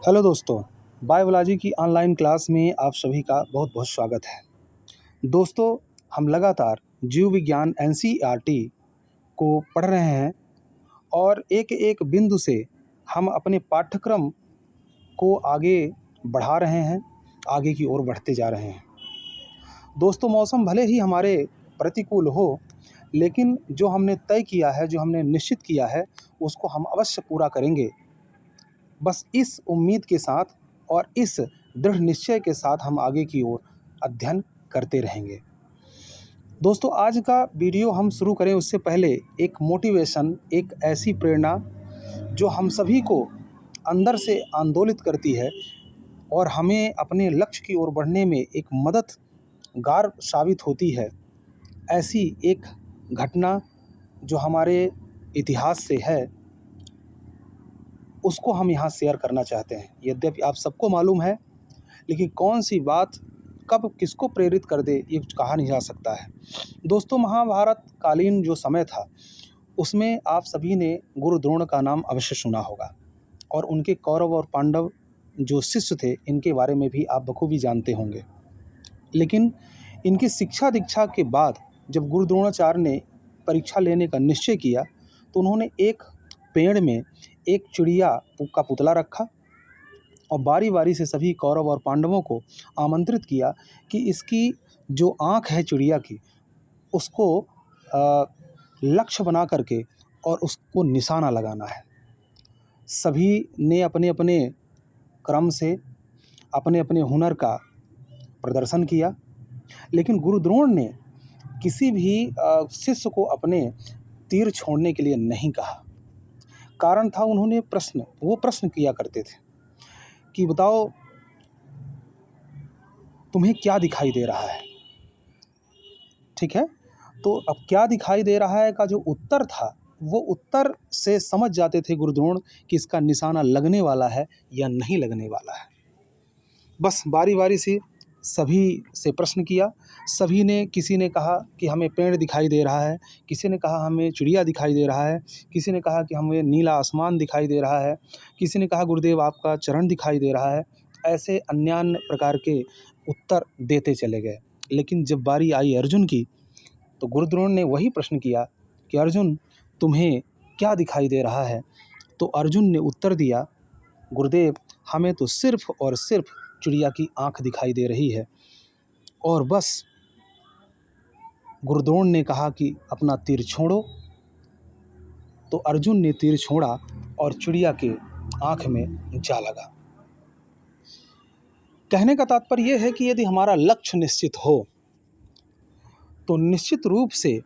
Hello दोस्तों, biology की online class में आप सभी का बहुत बहुत स्वागत है। दोस्तों, हम लगातार जीव विज्ञान एनसीईआरटी को पढ़ रहे हैं और एक-एक बिंदु से हम अपने पाठ्यक्रम को आगे बढ़ा रहे हैं, आगे की ओर बढ़ते जा रहे हैं। दोस्तों, मौसम भले ही हमारे प्रतिकूल हो, लेकिन जो हमने तय किया है, जो हमने निश्चित किया है, उसको हम अवश्य पूरा करेंगे। बस इस उम्मीद के साथ और इस दृढ़ निश्चय के साथ हम आगे की ओर अध्ययन करते रहेंगे। दोस्तों, आज का वीडियो हम शुरू करें उससे पहले एक मोटिवेशन, एक ऐसी प्रेरणा जो हम सभी को अंदर से आंदोलित करती है और हमें अपने लक्ष्य की ओर बढ़ने में एक मददगार साबित होती है। ऐसी एक घटना जो हमारे इतिहास से है, उसको हम यहाँ शेयर करना चाहते हैं। यद्यपि आप सबको मालूम है, लेकिन कौन सी बात कब किसको प्रेरित कर दे, ये कहा नहीं जा सकता है। दोस्तों, महाभारत कालीन जो समय था, उसमें आप सभी ने गुरु द्रोण का नाम अवश्य सुना होगा और उनके कौरव और पांडव जो शिष्य थे, इनके बारे में भी आप बखूबी जानते होंगे। लेकिन इनकी शिक्षा दीक्षा के बाद जब गुरु द्रोणाचार्य ने परीक्षा लेने का निश्चय किया, तो उन्होंने एक पेड़ में एक चिड़िया का पुतला रखा और बारी-बारी से सभी कौरव और पांडवों को आमंत्रित किया कि इसकी जो आँख है चिड़िया की, उसको लक्ष्य बना करके और उसको निशाना लगाना है। सभी ने अपने-अपने क्रम से अपने-अपने हुनर का प्रदर्शन किया, लेकिन गुरु द्रोण ने किसी भी शिष्य को अपने तीर छोड़ने के लिए नहीं कहा। कारण था, उन्होंने वो प्रश्न किया करते थे कि बताओ, तुम्हें क्या दिखाई दे रहा है? ठीक है? तो अब क्या दिखाई दे रहा है का जो उत्तर था, वो उत्तर से समझ जाते थे गुरु द्रोण कि इसका निशाना लगने वाला है या नहीं लगने वाला है। बस बारी-बारी से सभी से प्रश्न किया। सभी ने, किसी ने कहा कि हमें पेड़ दिखाई दे रहा है, किसी ने कहा हमें चिड़िया दिखाई दे रहा है, किसी ने कहा कि हमें नीला आसमान दिखाई दे रहा है, किसी ने कहा गुरुदेव आपका चरण दिखाई दे रहा है। ऐसे अन्यान्य प्रकार के उत्तर देते चले गए। लेकिन जब बारी आई अर्जुन की, तो गुरु द्रोण ने वही प्रश्न किया कि अर्जुन, तुम्हें क्या दिखाई दे रहा है? तो अर्जुन ने उत्तर दिया, गुरुदेव, हमें तो सिर्फ और सिर्फ चिड़िया की आँख दिखाई दे रही है। और बस गुरु द्रोण ने कहा कि अपना तीर छोड़ो। तो अर्जुन ने तीर छोड़ा और चिड़िया के आँख में जा लगा। कहने का तात्पर्य यह है कि यदि हमारा लक्ष्य निश्चित हो, तो निश्चित रूप से,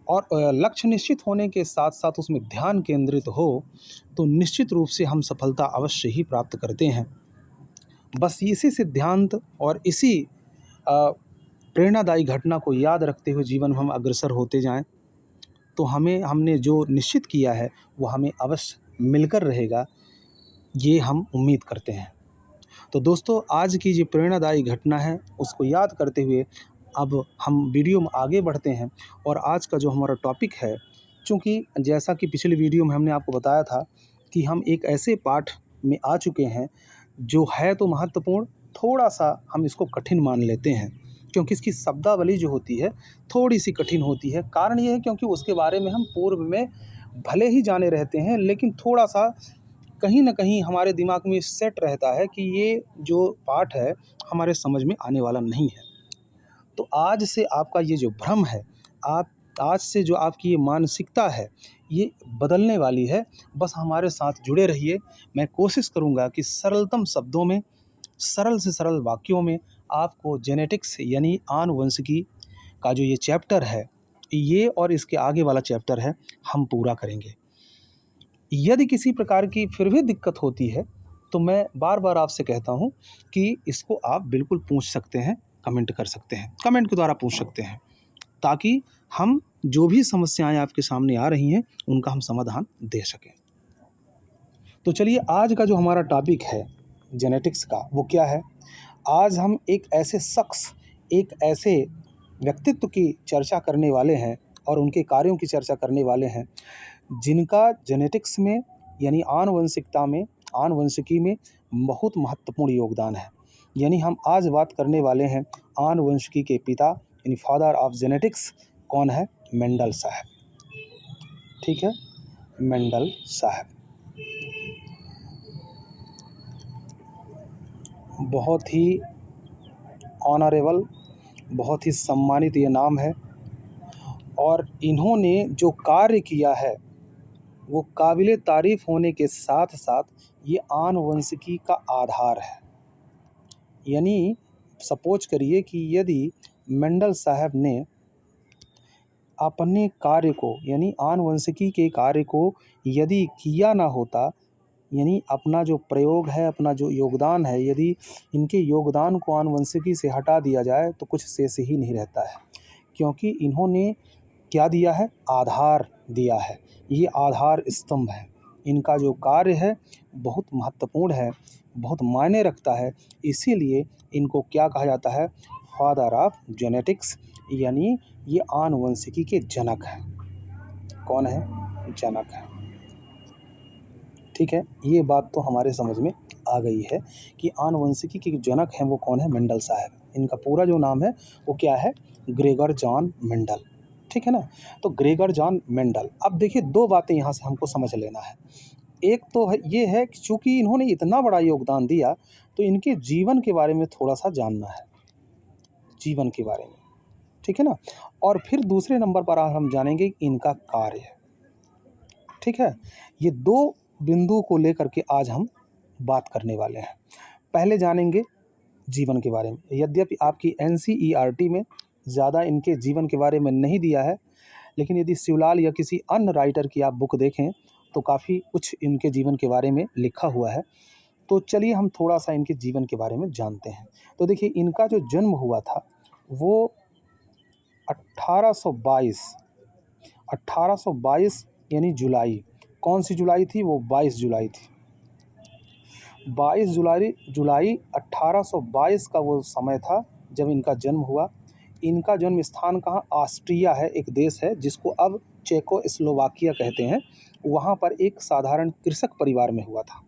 और लक्ष्य निश्चित होने के साथ साथ उसमें ध्यान केंद्रित हो, तो निश्चित रूप से हम सफलता अवश्य ही प्राप्त करते हैं। बस इसी सिद्धांत और इसी प्रेरणादायी घटना को याद रखते हुए जीवन में हम अग्रसर होते जाएं, तो हमने जो निश्चित किया है वो हमें अवश्य मिलकर रहेगा, ये हम उम्मीद करते हैं। तो दोस्तों, आज की जो प्रेरणादायी घटना है, उसको याद करते हुए अब हम वीडियो में आगे बढ़ते हैं। और आज का जो हमारा टॉपिक है, चूँकि जैसा कि पिछले वीडियो में हमने आपको बताया था कि हम एक ऐसे पाठ में आ चुके हैं जो है तो महत्वपूर्ण, थोड़ा-सा हम इसको कठिन मान लेते हैं, क्योंकि इसकी शब्दावली जो होती है, थोड़ी-सी कठिन होती है। कारण ये है क्योंकि उसके बारे में हम पूर्व में भले ही जाने रहते हैं, लेकिन थोड़ा-सा कहीं न कहीं हमारे दिमाग में सेट रहता है कि ये जो पाठ है, हमारे समझ में आने वाला नहीं है। तो आज से आपका ये जो भ्रम है, आज से जो आपकी ये मानसिकता है, ये बदलने वाली है। बस हमारे साथ जुड़े रहिए। मैं कोशिश करूँगा कि सरलतम शब्दों में, सरल से सरल वाक्यों में आपको जेनेटिक्स यानी आनुवंशिकी का जो ये चैप्टर है, ये और इसके आगे वाला चैप्टर है, हम पूरा करेंगे। यदि किसी प्रकार की फिर भी दिक्कत होती है, तो मैं बार-बार आपसे कहता हूँ कि इसको आप बिल्कुल पूछ सकते हैं, कमेंट कर सकते हैं, कमेंट के द्वारा पूछ सकते हैं, ताकि हम जो भी समस्याएँ आपके सामने आ रही हैं, उनका हम समाधान दे सकें। तो चलिए, आज का जो हमारा टॉपिक है जेनेटिक्स का, वो क्या है? आज हम एक ऐसे शख्स, एक ऐसे व्यक्तित्व की चर्चा करने वाले हैं और उनके कार्यों की चर्चा करने वाले हैं, जिनका जेनेटिक्स में यानी आनुवंशिकता में आनुवंशिकी में बहुत महत्वपूर्ण योगदान है। यानी हम आज बात करने वाले हैं आनुवंशिकी के पिता यानी फादर ऑफ जेनेटिक्स कौन है? मेंडल साहब। ठीक है, मेंडल साहब। बहुत ही ऑनरेबल, बहुत ही सम्मानित ये नाम है और इन्होंने जो कार्य किया है वो काबिले तारीफ़ होने के साथ साथ ये आनुवंशिकी का आधार है। यानी सपोज करिए कि यदि मेंडल साहब ने अपने कार्य को यानी आनुवंशिकी के कार्य को यदि किया ना होता, यानी अपना जो प्रयोग है, अपना जो योगदान है, यदि इनके योगदान को आनुवंशिकी से हटा दिया जाए तो कुछ शेष ही नहीं रहता है। क्योंकि इन्होंने क्या दिया है? आधार दिया है। ये आधार स्तंभ है। इनका जो कार्य है बहुत महत्वपूर्ण है, बहुत मायने रखता है। इसीलिए इनको क्या कहा जाता है? फादर ऑफ जेनेटिक्स, यानी ये आनुवंशिकी के जनक हैं। कौन है? जनक है। ठीक है, ये बात तो हमारे समझ में आ गई है कि आनुवंशिकी के जनक हैं वो कौन है? मेंडल साहब। इनका पूरा जो नाम है वो क्या है? Gregor John Mendel. ठीक है ना? तो ग्रेगर जॉन मेंडल। अब देखिए दो बातें यहाँ से हमको समझ लेना है। एक तो है ये है कि चूँकि इन्होंने इतना बड़ा योगदान दिया तो इनके जीवन के बारे में थोड़ा-सा जानना है, जीवन के बारे में। ठीक है ना? और फिर दूसरे नंबर पर आज हम जानेंगे इनका कार्य। ठीक है? ये दो बिंदु को लेकर के आज हम बात करने वाले हैं। पहले जानेंगे जीवन के बारे में। यद्यपि आपकी एनसीईआरटी में ज़्यादा इनके जीवन के बारे में नहीं दिया है, लेकिन यदि शिवलाल या किसी अन्य राइटर की आप बुक देखें तो काफ़ी कुछ इनके जीवन के बारे में लिखा हुआ है। तो चलिए हम थोड़ा-सा इनके जीवन के बारे में जानते हैं। तो देखिए इनका जो जन्म हुआ था वो 1822 यानी जुलाई। कौन सी जुलाई थी? वो 22 जुलाई थी। 22 जुलाई 1822 का वो समय था जब इनका जन्म हुआ। इनका जन्म स्थान कहाँ? ऑस्ट्रिया है, एक देश है जिसको अब चेकोस्लोवाकिया कहते हैं। वहाँ पर एक साधारण कृषक परिवार में हुआ था।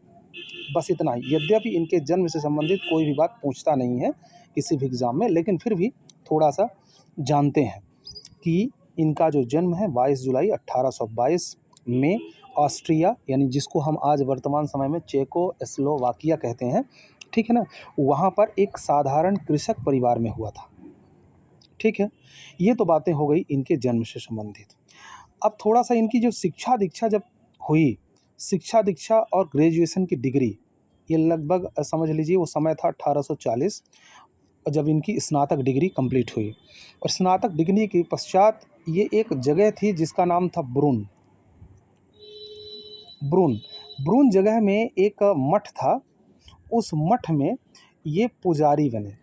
बस इतना ही। यद्यपि इनके जन्म से संबंधित कोई भी बात पूछता नहीं है किसी भी एग्ज़ाम में, लेकिन फिर भी थोड़ा-सा जानते हैं कि इनका जो जन्म है 22 जुलाई 1822 में ऑस्ट्रिया यानी जिसको हम आज वर्तमान समय में चेकोस्लोवाकिया कहते हैं, ठीक है ना? वहाँ पर एक साधारण कृषक परिवार में हुआ था। ठीक है? ये तो बातें हो गई इनके जन्म से संबंधित। अब थोड़ा-सा इनकी जो शिक्षा दीक्षा जब हुई, शिक्षा दीक्षा और ग्रेजुएशन की डिग्री, ये लगभग समझ लीजिए वो समय था 1840 जब इनकी स्नातक डिग्री कंप्लीट हुई। और स्नातक डिग्री के पश्चात ये एक जगह थी जिसका नाम था ब्रून। ब्रून ब्रून जगह में एक मठ था। उस मठ में ये पुजारी बने।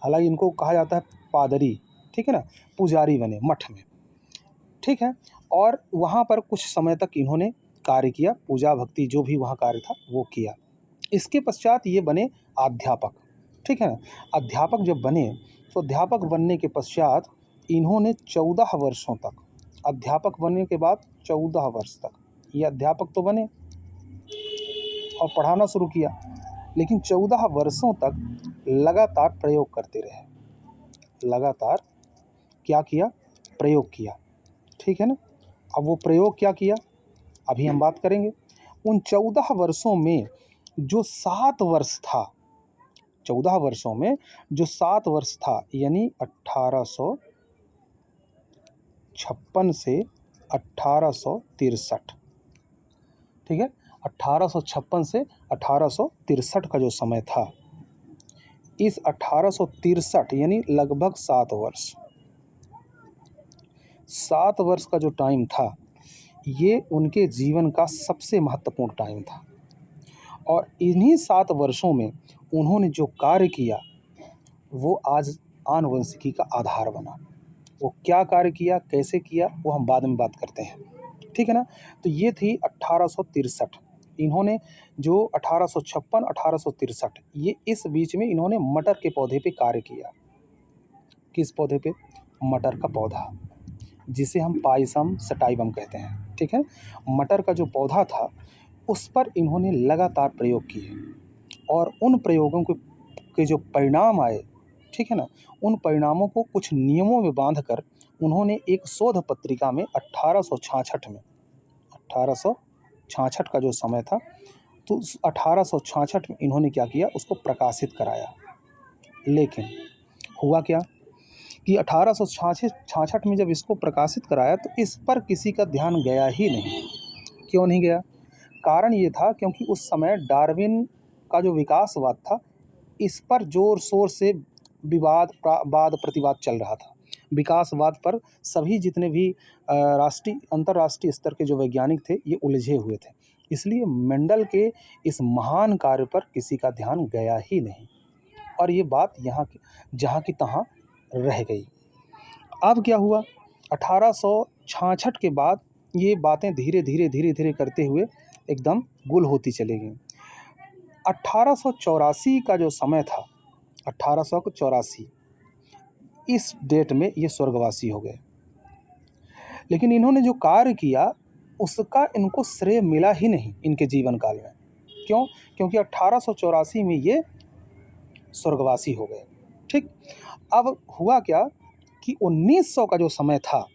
हालांकि इनको कहा जाता है पादरी। ठीक है ना? पुजारी बने मठ में। ठीक है? और वहाँ पर कुछ समय तक इन्होंने कार्य किया, पूजा भक्ति जो भी वहाँ कार्य था वो किया। इसके पश्चात ये बने अध्यापक। ठीक है ना? अध्यापक जब बने तो अध्यापक बनने के पश्चात इन्होंने 14 वर्षों तक, अध्यापक बनने के बाद 14 वर्ष तक ये अध्यापक तो बने और पढ़ाना शुरू किया, लेकिन 14 वर्षों तक लगातार प्रयोग करते रहे। लगातार क्या किया? प्रयोग किया। ठीक है ना? अब वो प्रयोग क्या किया अभी हम बात करेंगे। उन 14 वर्षों में जो 7 वर्ष था, 14 वर्षों में जो 7 वर्ष था यानी 1856 से 1863। ठीक है? 1856 से 1863 का जो समय था, इस 1863 यानी लगभग 7 वर्ष, 7 वर्ष का जो टाइम था ये उनके जीवन का सबसे महत्वपूर्ण टाइम था। और इन्हीं 7 वर्षों में उन्होंने जो कार्य किया वो आज आनुवंशिकी का आधार बना। वो क्या कार्य किया, कैसे किया, वो हम बाद में बात करते हैं। ठीक है ना? तो ये थी 1863। इन्होंने जो 1856 1863 ये इस बीच में इन्होंने मटर के पौधे पे कार्य किया। किस पौधे पे? मटर का पौधा, जिसे हम पायसम सटाइवम कहते हैं। ठीक है? मटर का जो पौधा था उस पर इन्होंने लगातार प्रयोग किए और उन प्रयोगों के जो परिणाम आए, ठीक है ना, उन परिणामों को कुछ नियमों में बांध कर उन्होंने एक शोध पत्रिका में 1866 का जो समय था, तो उस 1866 में इन्होंने क्या किया, उसको प्रकाशित कराया। लेकिन हुआ क्या कि 1866 में जब इसको प्रकाशित कराया तो इस पर किसी का ध्यान गया ही नहीं। क्यों नहीं गया? कारण ये था क्योंकि उस समय डार्विन का जो विकासवाद था, इस पर जोर शोर से वाद प्रतिवाद चल रहा था। विकासवाद पर सभी जितने भी राष्ट्रीय अंतर्राष्ट्रीय स्तर के जो वैज्ञानिक थे, ये उलझे हुए थे। इसलिए मेंडल के इस महान कार्य पर किसी का ध्यान गया ही नहीं और ये बात यहाँ की जहाँ की तहाँ रह गई। अब क्या हुआ, 1866 के बाद ये बातें धीरे धीरे करते हुए एकदम गुल होती चली गई। 1884 का जो समय था, 1884 इस डेट में ये स्वर्गवासी हो गए। लेकिन इन्होंने जो कार्य किया उसका इनको श्रेय मिला ही नहीं इनके जीवन काल में। क्यों? क्योंकि 1884 में ये स्वर्गवासी हो गए। ठीक, अब हुआ क्या कि 1900 का जो समय था,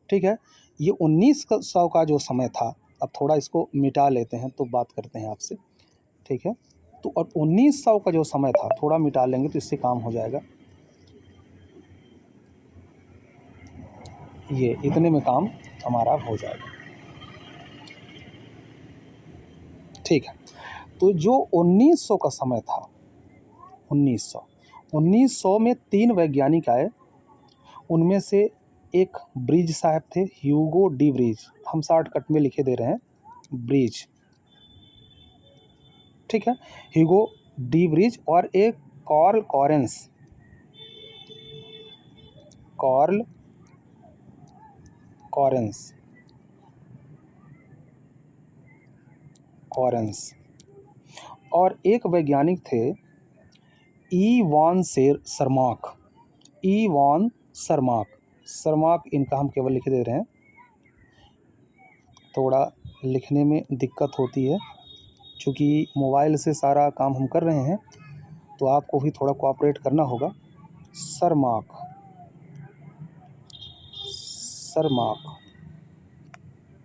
ठीक है, ये 1900 का जो समय था, अब थोड़ा इसको मिटा लेते हैं तो बात करते हैं आपसे, ठीक है। तो अब 1900 का जो समय था, थोड़ा मिटा लेंगे तो इससे काम हो जाएगा। ये इतने में काम हमारा हो जाएगा, ठीक है। तो जो 1900 का समय था, 1900 में 3 वैज्ञानिक आए। उनमें से एक ब्रिज साहब थे, ह्यूगो डी ब्रिज, हम शॉर्टकट में लिखे दे रहे हैं ब्रिज, ठीक है, ह्यूगो डी ब्रिज। और एक कार्ल कॉरेंस और एक वैज्ञानिक थे ईवान सरमाक, इनका हम केवल लिख दे रहे हैं, थोड़ा लिखने में दिक्कत होती है क्योंकि मोबाइल से सारा काम हम कर रहे हैं, तो आपको भी थोड़ा कोऑपरेट करना होगा। सरमाक,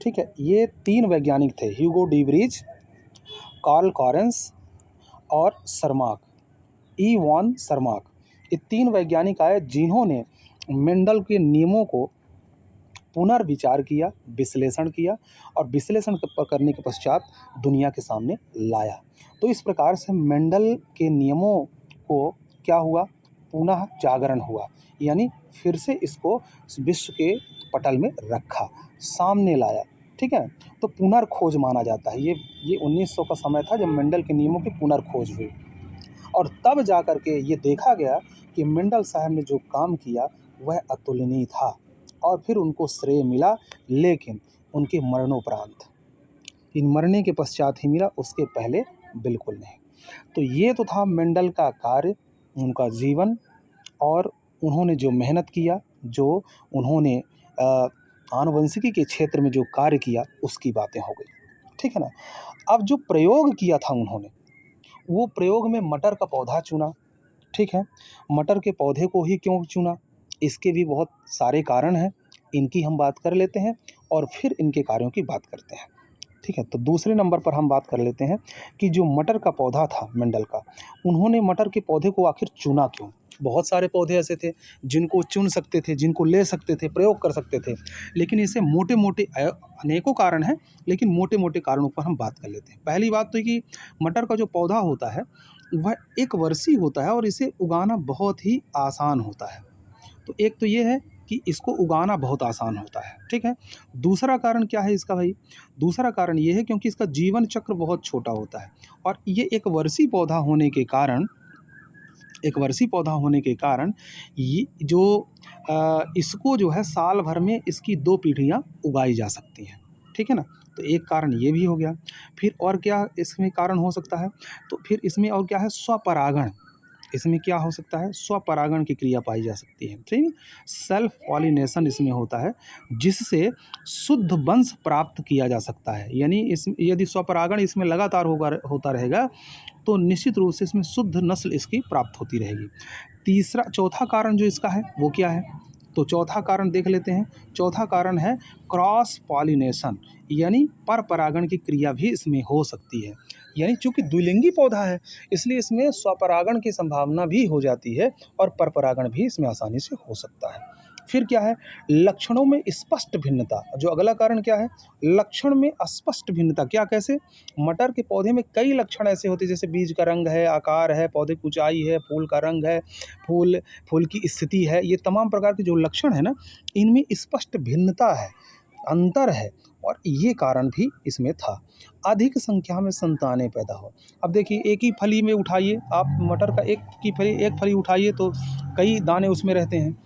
ठीक है, ये 3 वैज्ञानिक थे, Hugo de Vries, Carl Correns और ईवान सरमाक। ये 3 वैज्ञानिक आए जिन्होंने मेंडल के नियमों को पुनर्विचार किया, विश्लेषण किया और विश्लेषण करने के पश्चात दुनिया के सामने लाया। तो इस प्रकार से मेंडल के नियमों को क्या हुआ, पुनः जागरण हुआ, यानी फिर से इसको विश्व के पटल में रखा, सामने लाया, ठीक है। तो पुनर्खोज माना जाता है। ये 1900 का समय था जब मेंडल के नियमों की पुनर्खोज हुई और तब जा कर के ये देखा गया कि मेंडल साहब ने जो काम किया वह अतुलनीय था और फिर उनको श्रेय मिला, लेकिन उनके मरणोपरांत, इन मरने के पश्चात ही मिला, उसके पहले बिल्कुल नहीं। तो ये तो था मेंडल का कार्य, उनका जीवन और उन्होंने जो मेहनत किया, जो उन्होंने आनुवंशिकी के क्षेत्र में जो कार्य किया, उसकी बातें हो गई, ठीक है ना। अब जो प्रयोग किया था उन्होंने, वो प्रयोग में मटर का पौधा चुना, ठीक है। मटर के पौधे को ही क्यों चुना, इसके भी बहुत सारे कारण हैं, इनकी हम बात कर लेते हैं और फिर इनके कार्यों की बात करते हैं, ठीक है। तो दूसरे नंबर पर हम बात कर लेते हैं कि जो मटर का पौधा था मेंडल का, उन्होंने मटर के पौधे को आखिर चुना क्यों। बहुत सारे पौधे ऐसे थे जिनको चुन सकते थे, जिनको ले सकते थे, प्रयोग कर सकते थे, लेकिन इसे मोटे मोटे अनेकों कारण हैं, लेकिन मोटे मोटे कारणों पर हम बात कर लेते हैं। पहली बात तो कि मटर का जो पौधा होता है वह एक वर्षीय होता है और इसे उगाना बहुत ही आसान होता है। तो एक तो ये है कि इसको उगाना बहुत आसान होता है, ठीक है। दूसरा कारण क्या है इसका भाई, दूसरा कारण ये है क्योंकि इसका जीवन चक्र बहुत छोटा होता है और ये एक वर्षीय पौधा होने के कारण ये जो इसको जो है साल भर में इसकी 2 पीढ़ियाँ उगाई जा सकती हैं, ठीक है ना। तो एक कारण ये भी हो गया। फिर और क्या इसमें कारण हो सकता है, तो फिर इसमें और क्या है, स्वपरागण। इसमें क्या हो सकता है, स्वपरागण की क्रिया पाई जा सकती है, ठीक है। सेल्फ पॉलिनेशन इसमें होता है, जिससे शुद्ध वंश प्राप्त किया जा सकता है। यानी इस यदि स्वपरागण इसमें लगातार होता रहेगा तो निश्चित रूप से इसमें शुद्ध नस्ल इसकी प्राप्त होती रहेगी। चौथा कारण जो इसका है वो क्या है, तो चौथा कारण देख लेते हैं। चौथा कारण है क्रॉस पॉलिनेशन, यानी पर परागण की क्रिया भी इसमें हो सकती है। यानी चूंकि द्विलिंगी पौधा है इसलिए इसमें स्वपरागण की संभावना भी हो जाती है और परपरागण भी इसमें आसानी से हो सकता है। फिर क्या है, लक्षणों में स्पष्ट भिन्नता। जो अगला कारण क्या है, लक्षण में स्पष्ट भिन्नता। क्या, कैसे, मटर के पौधे में कई लक्षण ऐसे होते हैं, जैसे बीज का रंग है, आकार है, पौधे की ऊंचाई है, फूल का रंग है, फूल की स्थिति है। ये तमाम प्रकार के जो लक्षण है ना, इनमें स्पष्ट भिन्नता है, अंतर है, और ये कारण भी इसमें था। अधिक संख्या में संतानें पैदा हो। अब देखिए, एक ही फली में उठाइए आप मटर का, एक फली उठाइए तो कई दाने उसमें रहते हैं,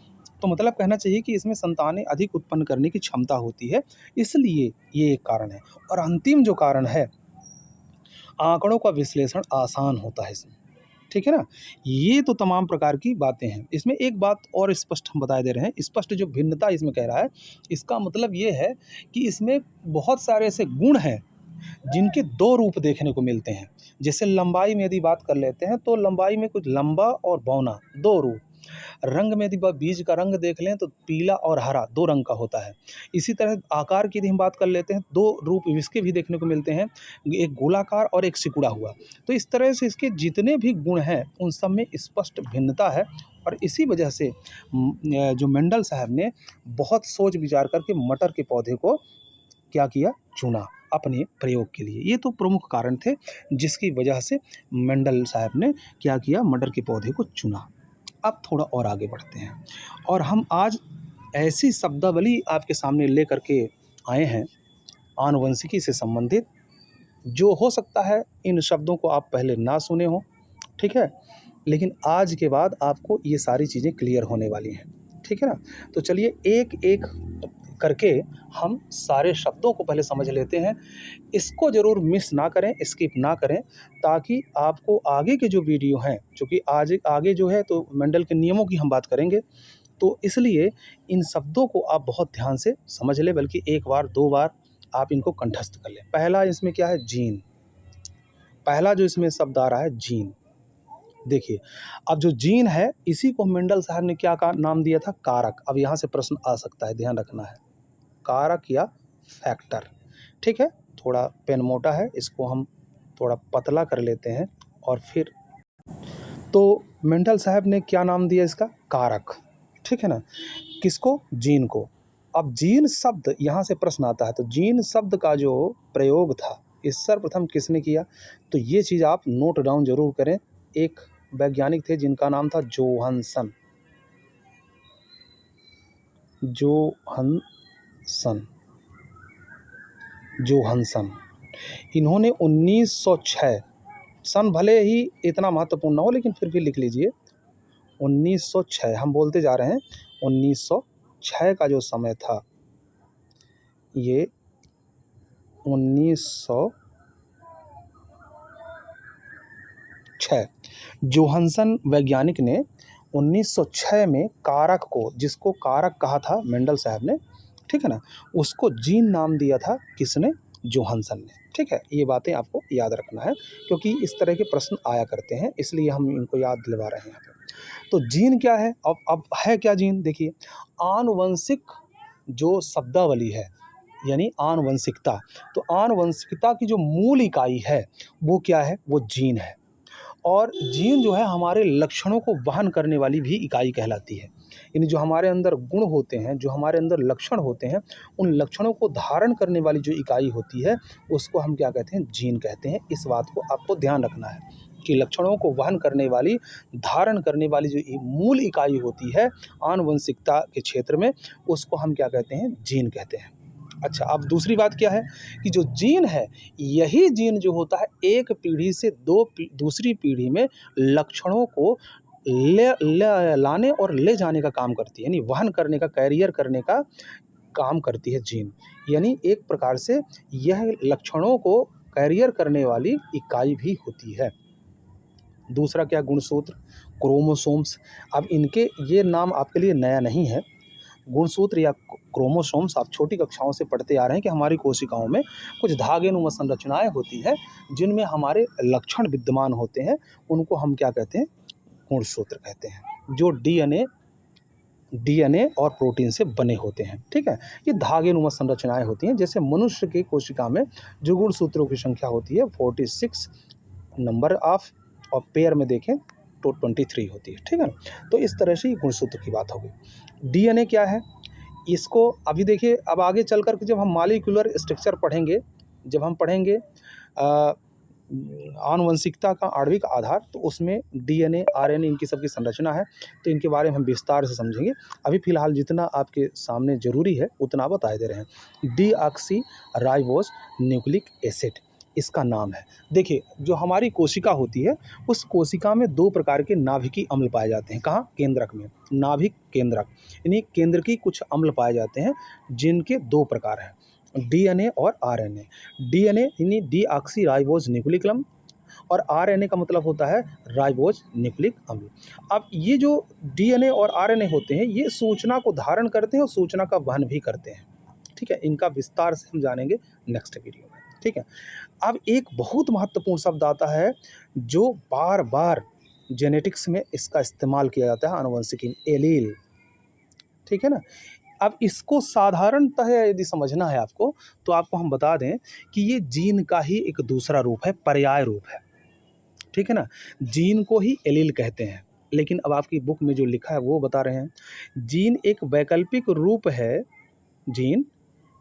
तो मतलब कहना चाहिए कि इसमें संतानें अधिक उत्पन्न करने की क्षमता होती है, इसलिए ये एक कारण है। और अंतिम जो कारण है, आंकड़ों का विश्लेषण आसान होता है इसमें, ठीक है ना। ये तो तमाम प्रकार की बातें हैं। इसमें एक बात और स्पष्ट हम बता दे रहे हैं, स्पष्ट जो भिन्नता इसमें कह रहा है, इसका मतलब ये है कि इसमें बहुत सारे ऐसे गुण हैं जिनके दो रूप देखने को मिलते हैं। जैसे लंबाई में यदि बात कर लेते हैं तो लंबाई में कुछ लंबा और बौना दो रूप। रंग में यदि बीज का रंग देख लें तो पीला और हरा दो रंग का होता है। इसी तरह आकार की यदि हम बात कर लेते हैं, दो रूप इसके भी देखने को मिलते हैं, एक गोलाकार और एक सिकुड़ा हुआ। तो इस तरह से इसके जितने भी गुण हैं उन सब में स्पष्ट भिन्नता है, और इसी वजह से जो मेंडल साहब ने बहुत सोच विचार करके मटर के पौधे को क्या किया, चुना अपने प्रयोग के लिए। ये तो प्रमुख कारण थे जिसकी वजह से मेंडल साहब ने क्या किया, मटर के पौधे को चुना। अब थोड़ा और आगे बढ़ते हैं, और हम आज ऐसी शब्दावली आपके सामने लेकर के आए हैं आनुवंशिकी से संबंधित, जो हो सकता है इन शब्दों को आप पहले ना सुने हो, ठीक है, लेकिन आज के बाद आपको ये सारी चीज़ें क्लियर होने वाली हैं, ठीक है ना। तो चलिए एक एक करके हम सारे शब्दों को पहले समझ लेते हैं। इसको ज़रूर मिस ना करें, स्किप ना करें, ताकि आपको आगे के जो वीडियो हैं, चूँकि आज आगे जो है तो मेंडल के नियमों की हम बात करेंगे, तो इसलिए इन शब्दों को आप बहुत ध्यान से समझ लें, बल्कि एक बार दो बार आप इनको कंठस्थ कर लें। पहला इसमें क्या है, जीन। पहला जो इसमें शब्द आ रहा है, जीन। देखिए, अब जो जीन है इसी को मेंडल साहब ने क्या नाम दिया था, कारक। अब यहाँ से प्रश्न आ सकता है, ध्यान रखना है, कारक या फैक्टर, ठीक है। थोड़ा पेन मोटा है, इसको हम थोड़ा पतला कर लेते हैं, और फिर तो मेंडल साहब ने क्या नाम दिया इसका, कारक, ठीक है ना। किसको, जीन को। अब जीन शब्द, यहाँ से प्रश्न आता है, तो जीन शब्द का जो प्रयोग था इस सर्वप्रथम किसने किया, तो ये चीज़ आप नोट डाउन जरूर करें। एक वैज्ञानिक थे जिनका नाम था जोहानसन। जोहानसन इन्होंने 1906, सन भले ही इतना महत्वपूर्ण ना हो लेकिन फिर भी लिख लीजिए, 1906, हम बोलते जा रहे हैं 1906 का जो समय था, ये 1906 जोहानसन वैज्ञानिक ने 1906 में कारक को, जिसको कारक कहा था मेंडल साहब ने, ठीक है ना, उसको जीन नाम दिया था, किसने, जोहानसन ने, ठीक है। ये बातें आपको याद रखना है क्योंकि इस तरह के प्रश्न आया करते हैं, इसलिए हम इनको याद दिलवा रहे हैं यहाँ पे। तो जीन क्या है, अब है क्या जीन, देखिए, आनुवंशिक जो शब्दावली है, यानी आनुवंशिकता, तो आनुवंशिकता की जो मूल इकाई है वो क्या है, वो जीन है। और जीन जो है हमारे लक्षणों को वहन करने वाली भी इकाई कहलाती है। यानी जो हमारे अंदर गुण होते हैं, जो हमारे अंदर लक्षण होते हैं, उन लक्षणों को धारण करने वाली जो इकाई होती है उसको हम क्या कहते हैं, जीन कहते हैं। इस बात को आपको ध्यान रखना है कि लक्षणों को वहन करने वाली, धारण करने वाली जो मूल इकाई होती है आनुवंशिकता के क्षेत्र में, उसको हम क्या कहते हैं, जीन कहते हैं। अच्छा, अब दूसरी बात क्या है कि जो जीन है, यही जीन जो होता है एक पीढ़ी से दूसरी पीढ़ी में लक्षणों को लाने और ले जाने का काम करती है, यानी वहन करने का, कैरियर करने का काम करती है जीन। यानी एक प्रकार से यह लक्षणों को कैरियर करने वाली इकाई भी होती है। दूसरा क्या गुणसूत्र, क्रोमोसोम्स। अब इनके ये नाम आपके लिए नया नहीं है। गुणसूत्र या क्रोमोसोम्स आप छोटी कक्षाओं से पढ़ते आ रहे हैं कि हमारी कोशिकाओं में कुछ धागेनुमा संरचनाएं होती हैं जिनमें हमारे लक्षण विद्यमान होते हैं, उनको हम क्या कहते हैं, गुणसूत्र कहते हैं, जो डीएनए और प्रोटीन से बने होते हैं। ठीक है, ये धागेनुमा संरचनाएं होती हैं। जैसे मनुष्य की कोशिका में जो गुणसूत्रों की संख्या होती है 46 नंबर ऑफ, और पेयर में देखें तो 23 होती है। ठीक है, तो इस तरह से ये गुणसूत्र की बात होगी। डीएनए क्या है, इसको अभी देखिए, अब आगे चल कर के जब हम मॉलिक्यूलर स्ट्रक्चर पढ़ेंगे, जब हम पढ़ेंगे आनुवंशिकता का आणविक आधार, तो उसमें डीएनए, आरएनए, इनकी सबकी संरचना है, तो इनके बारे में हम विस्तार से समझेंगे। अभी फ़िलहाल जितना आपके सामने ज़रूरी है उतना बता दे रहे हैं। डीऑक्सी राइबोस न्यूक्लिक एसिड इसका नाम है। देखिए, जो हमारी कोशिका होती है, उस कोशिका में 2 प्रकार के नाभिकीय अम्ल पाए जाते हैं। कहाँ? केंद्रक में, नाभिक केंद्रक, यानी केंद्रकीय कुछ अम्ल पाए जाते हैं जिनके 2 प्रकार हैं, डीएनए और आरएनए। डीएनए यानी डीऑक्सी राइबोस न्यूक्लिक अम्ल, और आरएनए का मतलब होता है राइबोस न्यूक्लिक अम्ल। अब ये जो डीएनए और आरएनए होते हैं, ये सूचना को धारण करते हैं और सूचना का वहन भी करते हैं। ठीक है, इनका विस्तार से हम जानेंगे नेक्स्ट वीडियो में। ठीक है, अब एक बहुत महत्वपूर्ण शब्द आता है जो बार बार जेनेटिक्स में इसका इस्तेमाल किया जाता है, आनुवंशिकी, एलील। ठीक है ना, अब इसको साधारणतः यदि समझना है आपको, तो आपको हम बता दें कि ये जीन का ही एक दूसरा रूप है, पर्याय रूप है। ठीक है ना, जीन को ही एलील कहते हैं, लेकिन अब आपकी बुक में जो लिखा है वो बता रहे हैं, जीन एक वैकल्पिक रूप है।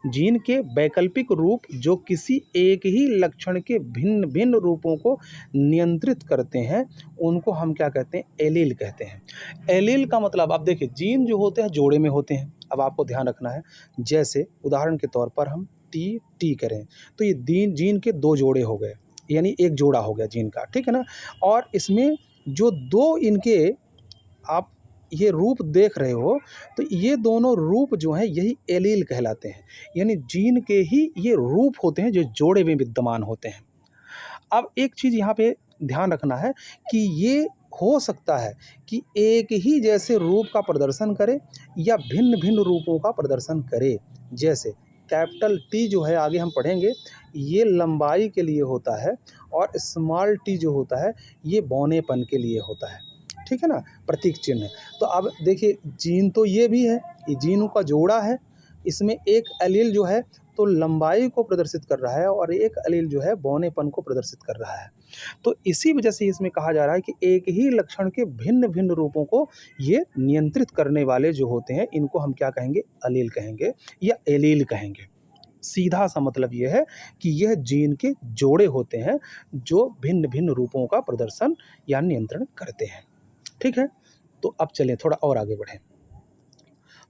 जीन के वैकल्पिक रूप जो किसी एक ही लक्षण के भिन्न भिन्न रूपों को नियंत्रित करते हैं, उनको हम क्या कहते हैं, एलील कहते हैं। एलील का मतलब, आप देखिए, जीन जो होते हैं जोड़े में होते हैं। अब आपको ध्यान रखना है, जैसे उदाहरण के तौर पर हम टी करें, तो ये जीन के 2 जोड़े हो गए, यानी एक जोड़ा हो गया जीन का। ठीक है ना, और इसमें जो 2 इनके आप ये रूप देख रहे हो, तो ये दोनों रूप जो हैं यही एलील कहलाते हैं, यानी जीन के ही ये रूप होते हैं जो जोड़े में विद्यमान होते हैं। अब एक चीज़ यहाँ पे ध्यान रखना है कि ये हो सकता है कि एक ही जैसे रूप का प्रदर्शन करे या भिन्न भिन्न रूपों का प्रदर्शन करे। जैसे कैपिटल टी जो है, आगे हम पढ़ेंगे, ये लंबाई के लिए होता है, और स्मॉल टी जो होता है ये बौनेपन के लिए होता है। ठीक है ना, प्रतीक चिन्ह है। तो अब देखिए, जीन तो ये भी है, ये जीनों का जोड़ा है, इसमें एक एलील जो है तो लंबाई को प्रदर्शित कर रहा है, और एक एलील जो है बौनेपन को प्रदर्शित कर रहा है। तो इसी वजह से इसमें कहा जा रहा है कि एक ही लक्षण के भिन्न भिन्न रूपों को ये नियंत्रित करने वाले जो होते हैं, इनको हम क्या कहेंगे, एलील कहेंगे या एलील कहेंगे। सीधा सा मतलब ये है कि यह जीन के जोड़े होते हैं जो भिन्न भिन्न रूपों का प्रदर्शन या नियंत्रण करते हैं। ठीक है, तो अब चलें थोड़ा और आगे बढ़ें।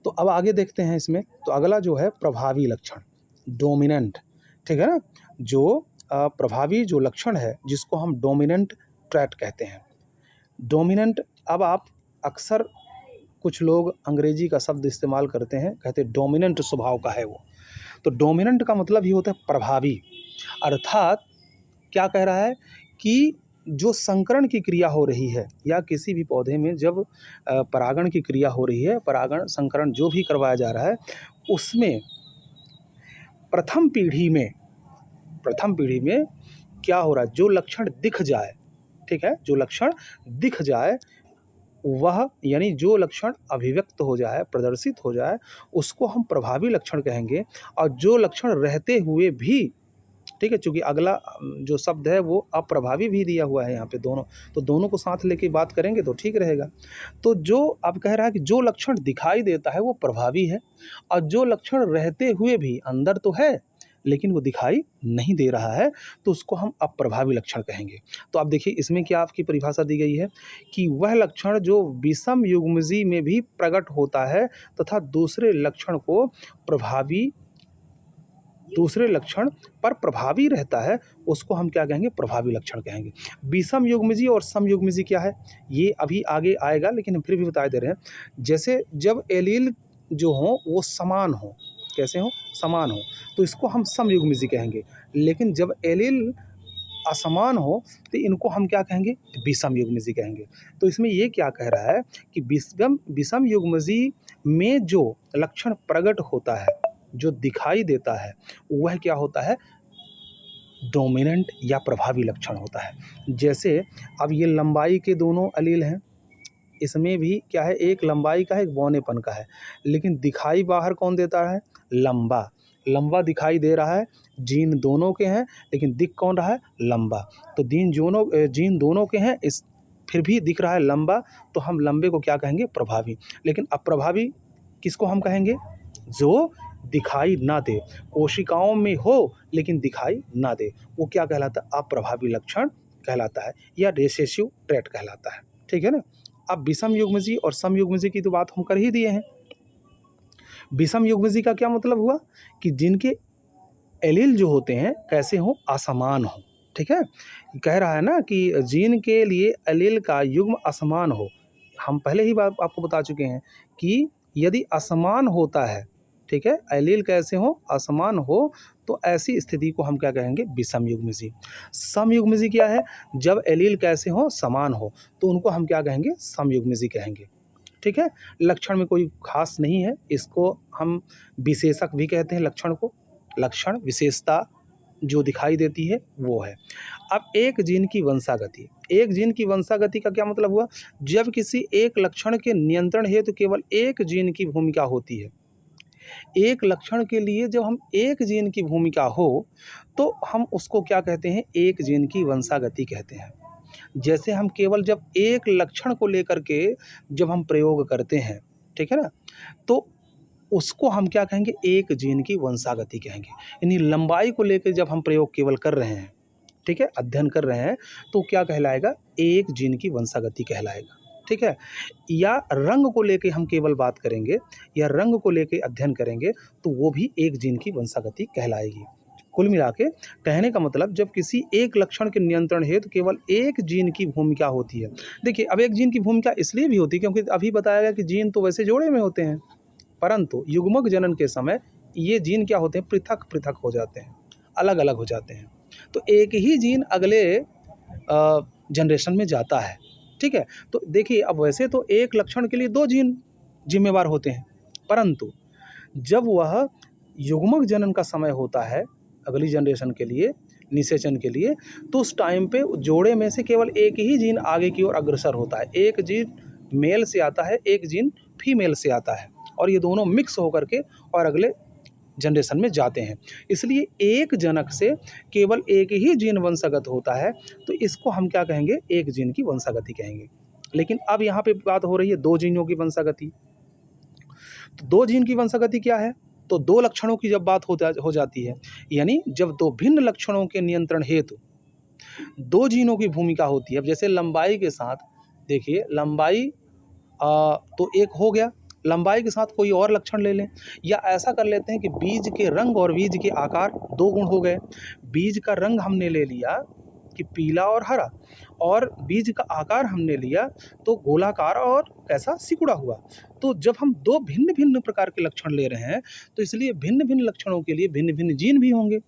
तो अब आगे देखते हैं इसमें, तो अगला जो है प्रभावी लक्षण, डोमिनेंट। ठीक है ना, जो प्रभावी जो लक्षण है जिसको हम डोमिनेंट ट्रैट कहते हैं। डोमिनेंट, अब आप अक्सर कुछ लोग अंग्रेजी का शब्द इस्तेमाल करते हैं, कहते हैं डोमिनेंट स्वभाव का है वो। तो डोमिनेंट का मतलब ही होता है प्रभावी, अर्थात क्या कह रहा है कि जो संकरण की क्रिया हो रही है, या किसी भी पौधे में जब परागण की क्रिया हो रही है, परागण संकरण जो भी करवाया जा रहा है, उसमें प्रथम पीढ़ी में क्या हो रहा है, जो लक्षण दिख जाए, ठीक है, जो लक्षण दिख जाए वह, यानी जो लक्षण अभिव्यक्त हो जाए, प्रदर्शित हो जाए, उसको हम प्रभावी लक्षण कहेंगे। और जो लक्षण रहते हुए भी, ठीक है, चूँकि अगला जो शब्द है वो अप्रभावी भी दिया हुआ है यहाँ पे दोनों, तो दोनों को साथ लेके बात करेंगे तो ठीक रहेगा। तो जो अब कह रहा है कि जो लक्षण दिखाई देता है वो प्रभावी है, और जो लक्षण रहते हुए भी अंदर तो है लेकिन वो दिखाई नहीं दे रहा है, तो उसको हम अप्रभावी लक्षण कहेंगे। तो आप देखिए, इसमें क्या आपकी परिभाषा दी गई है कि वह लक्षण जो विषम युग्मजी में भी प्रकट होता है तथा दूसरे लक्षण पर प्रभावी रहता है, उसको हम क्या कहेंगे, प्रभावी लक्षण कहेंगे। विषम युग्मजी और सम युग्मजी क्या है, ये अभी आगे आएगा, लेकिन फिर भी बता दे रहे हैं। जैसे जब एलील जो हों वो समान हो, कैसे हो, समान हो, तो इसको हम सम युग्मजी कहेंगे। लेकिन जब एलील असमान हो तो इनको हम क्या कहेंगे? विषम युग्मजी कहेंगे। तो इसमें ये क्या कह रहा है कि विषम युग्मजी में जो लक्षण प्रकट होता है, जो दिखाई देता है, वह क्या होता है? डोमिनेंट या प्रभावी लक्षण होता है। जैसे अब ये लंबाई के दोनों अलील हैं, इसमें भी क्या है? एक लंबाई का है, एक बौनेपन का है, लेकिन दिखाई बाहर कौन देता है? लंबा। लंबा दिखाई दे रहा है, जीन दोनों के हैं, लेकिन दिख कौन रहा है? लंबा। तो जीन दोनों के हैं, इस फिर भी दिख रहा है लंबा, तो हम लंबे को क्या कहेंगे? प्रभावी। लेकिन अप्रभावी किसको हम कहेंगे? जो दिखाई ना दे, कोशिकाओं में हो लेकिन दिखाई ना दे, वो क्या कहलाता है? अप्रभावी लक्षण कहलाता है, या रिसेसिव ट्रेट कहलाता है। ठीक है ना? अब विषम युग्मजी और सम युग्मजी की तो बात हम कर ही दिए हैं। विषम युग्मजी का क्या मतलब हुआ? कि जिनके एलील जो होते हैं कैसे हों? असमान हो। ठीक है? कह रहा है ना कि जीन के लिए एलील का युग्म असमान हो। हम पहले ही बात आपको बता चुके हैं कि यदि असमान होता है, ठीक है, एलील कैसे हो? असमान हो, तो ऐसी स्थिति को हम क्या कहेंगे? विषम युग्मजी। सम युग्मजी क्या है? जब एलील कैसे हो? समान हो, तो उनको हम क्या कहेंगे? सम युग्मजी कहेंगे। ठीक है? लक्षण में कोई खास नहीं है, इसको हम विशेषक भी कहते हैं। लक्षण को, लक्षण विशेषता जो दिखाई देती है वो है। अब एक जीन की वंशागति, एक जीन की वंशागति का क्या मतलब हुआ? जब किसी एक लक्षण के नियंत्रण हेतु केवल एक जीन की भूमिका होती है। एक लक्षण के लिए जब हम एक जीन की भूमिका हो, तो हम उसको क्या कहते हैं? एक जीन की वंशागति कहते हैं। जैसे हम केवल जब एक लक्षण को लेकर के जब हम प्रयोग करते हैं, ठीक है ना, तो उसको हम क्या कहेंगे? एक जीन की वंशागति कहेंगे। यानी लंबाई को लेकर जब हम प्रयोग केवल कर रहे हैं, ठीक है, अध्ययन कर रहे हैं, तो क्या कहलाएगा? एक जीन की वंशागति कहलाएगा। ठीक है? या रंग को लेके हम केवल बात करेंगे, या रंग को लेके अध्ययन करेंगे, तो वो भी एक जीन की वंशागति कहलाएगी। कुल मिला के कहने का मतलब, जब किसी एक लक्षण के नियंत्रण हेतु केवल एक जीन की भूमिका होती है। देखिए, अब एक जीन की भूमिका इसलिए भी होती है क्योंकि अभी बताया गया कि जीन तो वैसे जोड़े में होते हैं, परंतु युग्मक जनन के समय ये जीन क्या होते हैं? पृथक पृथक हो जाते हैं, अलग अलग हो जाते हैं। तो एक ही जीन अगले जनरेशन में जाता है। ठीक है? तो देखिए, अब वैसे तो एक लक्षण के लिए दो जीन जिम्मेवार होते हैं, परंतु जब वह युग्मक जनन का समय होता है अगली जनरेशन के लिए, निषेचन के लिए, तो उस टाइम पे जोड़े में से केवल एक ही जीन आगे की ओर अग्रसर होता है। एक जीन मेल से आता है, एक जीन फीमेल से आता है, और ये दोनों मिक्स होकर के और अगले जनरेशन में जाते हैं। इसलिए एक जनक से केवल एक ही जीन वंशागत होता है, तो इसको हम क्या कहेंगे? एक जीन की वंशागति कहेंगे। लेकिन अब यहाँ पे बात हो रही है दो जीनों की वंशागति। तो दो जीन की वंशागति क्या है? तो दो लक्षणों की जब बात हो जाती है, यानी जब दो भिन्न लक्षणों के नियंत्रण हेतु दो जीनों की भूमिका होती है। अब जैसे लंबाई के साथ, देखिए लंबाई तो एक हो गया, लंबाई के साथ कोई और लक्षण ले लें, या ऐसा कर लेते हैं कि बीज के रंग और बीज के आकार दो गुण हो गए। बीज का रंग हमने ले लिया कि पीला और हरा, और बीज का आकार हमने लिया तो गोलाकार और कैसा? सिकुड़ा हुआ। तो जब हम दो भिन्न भिन्न प्रकार के लक्षण ले रहे हैं, तो इसलिए भिन्न भिन्न लक्षणों के लिए भिन्न भिन्न जीन भी होंगे।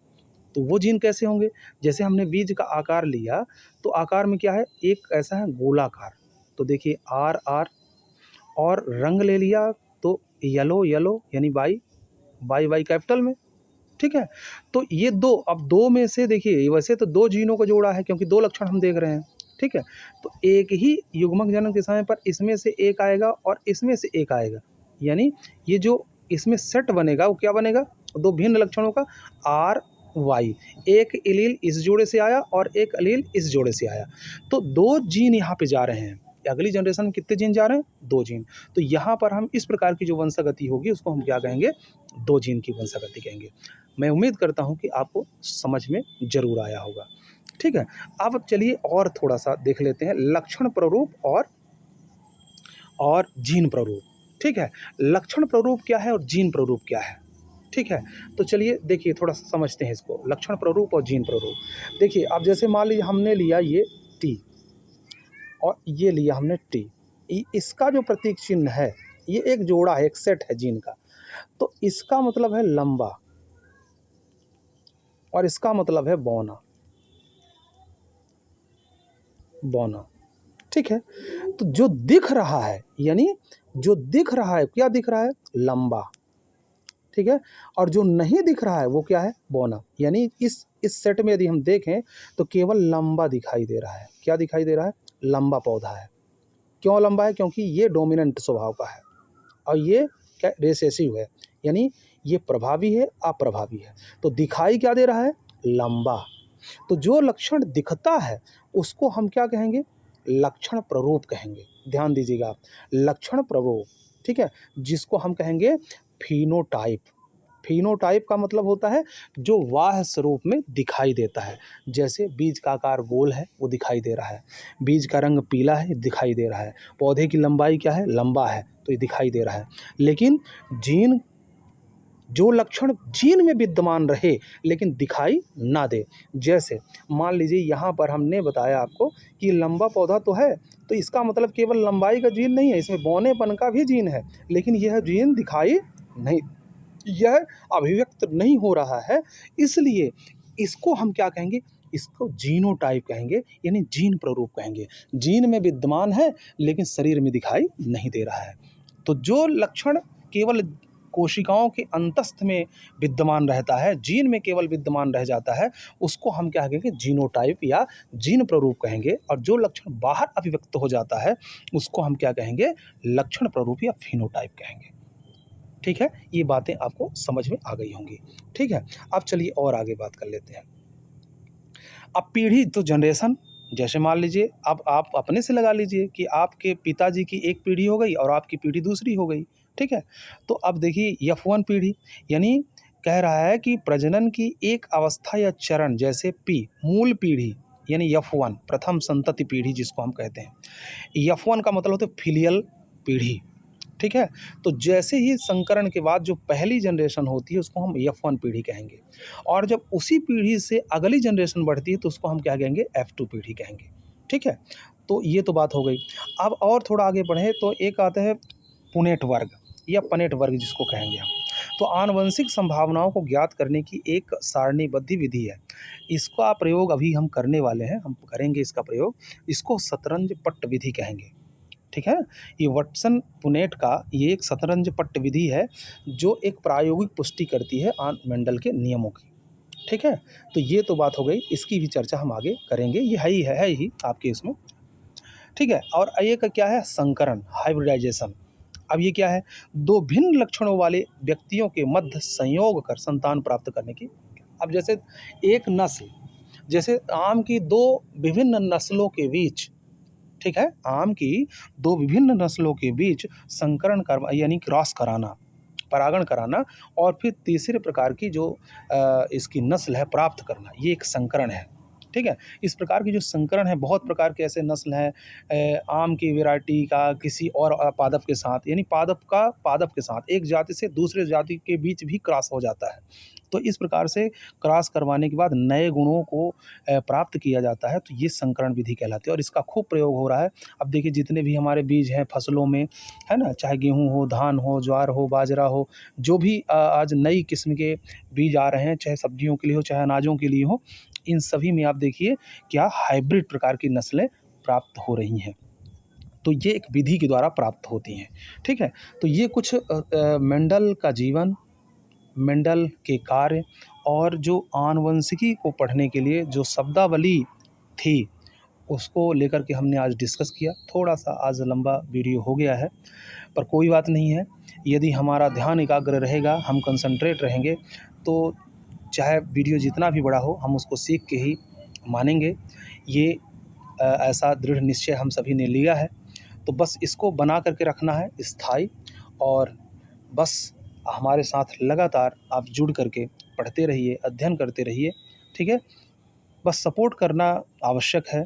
तो वो जीन कैसे होंगे? जैसे हमने बीज का आकार लिया, तो आकार में क्या है? एक ऐसा है गोलाकार, तो देखिए आर आर, और रंग ले लिया तो येलो येलो, यानी वाई वाई वाई कैपिटल में। ठीक है? तो ये दो, अब दो में से देखिए, वैसे तो दो जीनों को जोड़ा है क्योंकि दो लक्षण हम देख रहे हैं। ठीक है? तो एक ही युग्मक जनन के समय पर इसमें से एक आएगा और इसमें से एक आएगा, यानी ये जो इसमें सेट बनेगा वो क्या बनेगा? दो भिन्न लक्षणों का आर वाई। एक एलील इस जोड़े से आया और एक एलील इस जोड़े से आया, तो दो जीन यहाँ पे जा रहे हैं। अगली जनरेशन में कितने जीन जा रहे हैं? दो जीन। तो यहाँ पर हम इस प्रकार की जो वंशागति होगी उसको हम क्या कहेंगे? दो जीन की वंशागति कहेंगे। मैं उम्मीद करता हूँ कि आपको समझ में ज़रूर आया होगा। ठीक है? अब चलिए और थोड़ा सा देख लेते हैं लक्षण प्ररूप और जीन प्ररूप। ठीक है? लक्षण प्ररूप क्या है और जीन प्ररूप क्या है? ठीक है? तो चलिए देखिए, थोड़ा सा समझते हैं इसको, लक्षण प्ररूप और जीन प्ररूप। देखिए, अब जैसे मान लीजिए हमने लिया ये टी और ये लिया हमने टी, इसका जो प्रतीक चिन्ह है, ये एक जोड़ा है, एक सेट है जीन का, तो इसका मतलब है लंबा और इसका मतलब है बौना। बौना। ठीक है? तो जो दिख रहा है, यानी जो दिख रहा है, क्या दिख रहा है? लंबा। ठीक है? और जो नहीं दिख रहा है वो क्या है? बौना। यानी इस सेट में यदि हम देखें तो केवल लंबा दिखाई दे रहा है। क्या दिखाई दे रहा है? लंबा पौधा है। क्यों लंबा है? क्योंकि ये डोमिनेंट स्वभाव का है और ये क्या रिसेसिव है, यानी ये प्रभावी है, अप्रभावी है। तो दिखाई क्या दे रहा है? लंबा। तो जो लक्षण दिखता है उसको हम क्या कहेंगे? लक्षण प्ररूप कहेंगे। ध्यान दीजिएगा आप, लक्षण प्ररूप। ठीक है? जिसको हम कहेंगे फिनोटाइप। फिनोटाइप का मतलब होता है जो बाह्य स्वरूप में दिखाई देता है। जैसे बीज का आकार गोल है, वो दिखाई दे रहा है। बीज का रंग पीला है, दिखाई दे रहा है। पौधे की लंबाई क्या है? लंबा है, तो ये दिखाई दे रहा है। लेकिन जीन, जो लक्षण जीन में विद्यमान रहे लेकिन दिखाई ना दे, जैसे मान लीजिए यहाँ पर हमने बताया आपको कि लंबा पौधा तो है, तो इसका मतलब केवल लंबाई का जीन नहीं है, इसमें बौनेपन का भी जीन है, लेकिन यह जीन दिखाई नहीं, यह अभिव्यक्त नहीं हो रहा है। इसलिए इसको हम क्या कहेंगे? इसको जीनोटाइप कहेंगे, यानी जीन प्ररूप कहेंगे। जीन में विद्यमान है लेकिन शरीर में दिखाई नहीं दे रहा है। तो जो लक्षण केवल कोशिकाओं के अंतस्थ में विद्यमान रहता है, जीन में केवल विद्यमान रह जाता है, उसको हम क्या कहेंगे? जीनोटाइप या जीन प्ररूप कहेंगे। और जो लक्षण बाहर अभिव्यक्त हो जाता है उसको हम क्या कहेंगे? लक्षण प्ररूप या फिनोटाइप कहेंगे। ठीक है? ये बातें आपको समझ में आ गई होंगी। ठीक है? अब चलिए और आगे बात कर लेते हैं। अब पीढ़ी तो जनरेशन, जैसे मान लीजिए अब आप अपने से लगा लीजिए कि आपके पिताजी की एक पीढ़ी हो गई और आपकी पीढ़ी दूसरी हो गई। ठीक है? तो अब देखिए F1 पीढ़ी, यानी कह रहा है कि प्रजनन की एक अवस्था या चरण, जैसे P मूल पीढ़ी, यानी F1 प्रथम संतति पीढ़ी जिसको हम कहते हैं। F1 का मतलब होता है फिलियल पीढ़ी। ठीक है? तो जैसे ही संकरण के बाद जो पहली जनरेशन होती है उसको हम F1 पीढ़ी कहेंगे, और जब उसी पीढ़ी से अगली जनरेशन बढ़ती है तो उसको हम क्या कहेंगे? F2 पीढ़ी कहेंगे। ठीक है? तो ये तो बात हो गई। अब और थोड़ा आगे बढ़े तो एक आता है पुनेट वर्ग या पनेट वर्ग जिसको कहेंगे हम। तो आनुवंशिक संभावनाओं को ज्ञात करने की एक सारणीबद्ध विधि है। इसका प्रयोग अभी हम करने वाले हैं, हम करेंगे इसका प्रयोग। इसको शतरंज पट्ट विधि कहेंगे। ठीक है? ये वटसन पुनेट का ये एक शतरंज पट्ट विधि है जो एक प्रायोगिक पुष्टि करती है मेंडल के नियमों की। ठीक है? तो ये तो बात हो गई, इसकी भी चर्चा हम आगे करेंगे, ये है ही आपके इसमें। ठीक है? और एक क्या है? संकरण, हाइब्रिडाइजेशन। अब ये क्या है? दो भिन्न लक्षणों वाले व्यक्तियों के मध्य संयोग कर संतान प्राप्त करने की। अब जैसे एक नस्ल, जैसे आम की दो विभिन्न नस्लों के बीच, ठीक है, आम की दो विभिन्न नस्लों के बीच संकरण करवा, यानी क्रॉस कराना, परागण कराना, और फिर तीसरे प्रकार की जो इसकी नस्ल है प्राप्त करना, ये एक संकरण है। ठीक है? इस प्रकार की जो संकरण है, बहुत प्रकार के ऐसे नस्ल हैं, आम की वैरायटी का किसी और पादप के साथ, यानी पादप का पादप के साथ एक जाति से दूसरे जाति के बीच भी क्रॉस हो जाता है। तो इस प्रकार से क्रॉस करवाने के बाद नए गुणों को प्राप्त किया जाता है, तो ये संकरण विधि कहलाती है और इसका खूब प्रयोग हो रहा है। अब देखिए जितने भी हमारे बीज हैं फसलों में, है ना, चाहे गेहूँ हो, धान हो, ज्वार हो, बाजरा हो, जो भी आज नई किस्म के बीज आ रहे हैं, चाहे सब्जियों के लिए हो, चाहे अनाजों के लिए हो, इन सभी में आप देखिए क्या हाइब्रिड प्रकार की नस्लें प्राप्त हो रही हैं। तो ये एक विधि के द्वारा प्राप्त होती हैं। ठीक है? तो ये कुछ मेंडल का जीवन, मेंडल के कार्य, और जो आनुवंशिकी को पढ़ने के लिए जो शब्दावली थी उसको लेकर के हमने आज डिस्कस किया। थोड़ा-सा आज लंबा वीडियो हो गया है, पर कोई बात नहीं है। यदि हमारा ध्यान एकाग्र रहेगा, हम कंसंट्रेट रहेंगे, तो चाहे वीडियो जितना भी बड़ा हो, हम उसको सीख के ही मानेंगे। ये ऐसा दृढ़ निश्चय हम सभी ने लिया है। तो बस इसको बना करके रखना है स्थायी, और बस हमारे साथ लगातार आप जुड़ करके पढ़ते रहिए, अध्ययन करते रहिए। ठीक है? बस सपोर्ट करना आवश्यक है।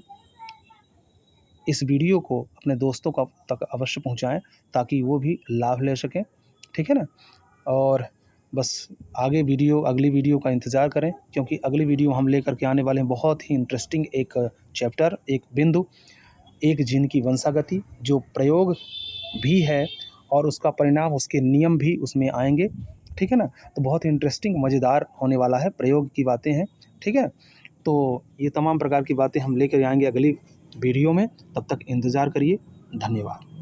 इस वीडियो को अपने दोस्तों का तक अवश्य पहुँचाएँ ताकि वो भी लाभ ले सकें। ठीक है ना? और बस अगली वीडियो का इंतज़ार करें, क्योंकि अगली वीडियो हम लेकर के आने वाले हैं बहुत ही इंटरेस्टिंग एक चैप्टर, एक बिंदु, एक जीन की वंशागति, जो प्रयोग भी है और उसका परिणाम, उसके नियम भी उसमें आएँगे। ठीक है ना? तो बहुत ही इंटरेस्टिंग, मज़ेदार होने वाला है, प्रयोग की बातें हैं। ठीक है? तो ये तमाम प्रकार की बातें हम लेकर आएँगे अगली वीडियो में। तब तक इंतज़ार करिए। धन्यवाद।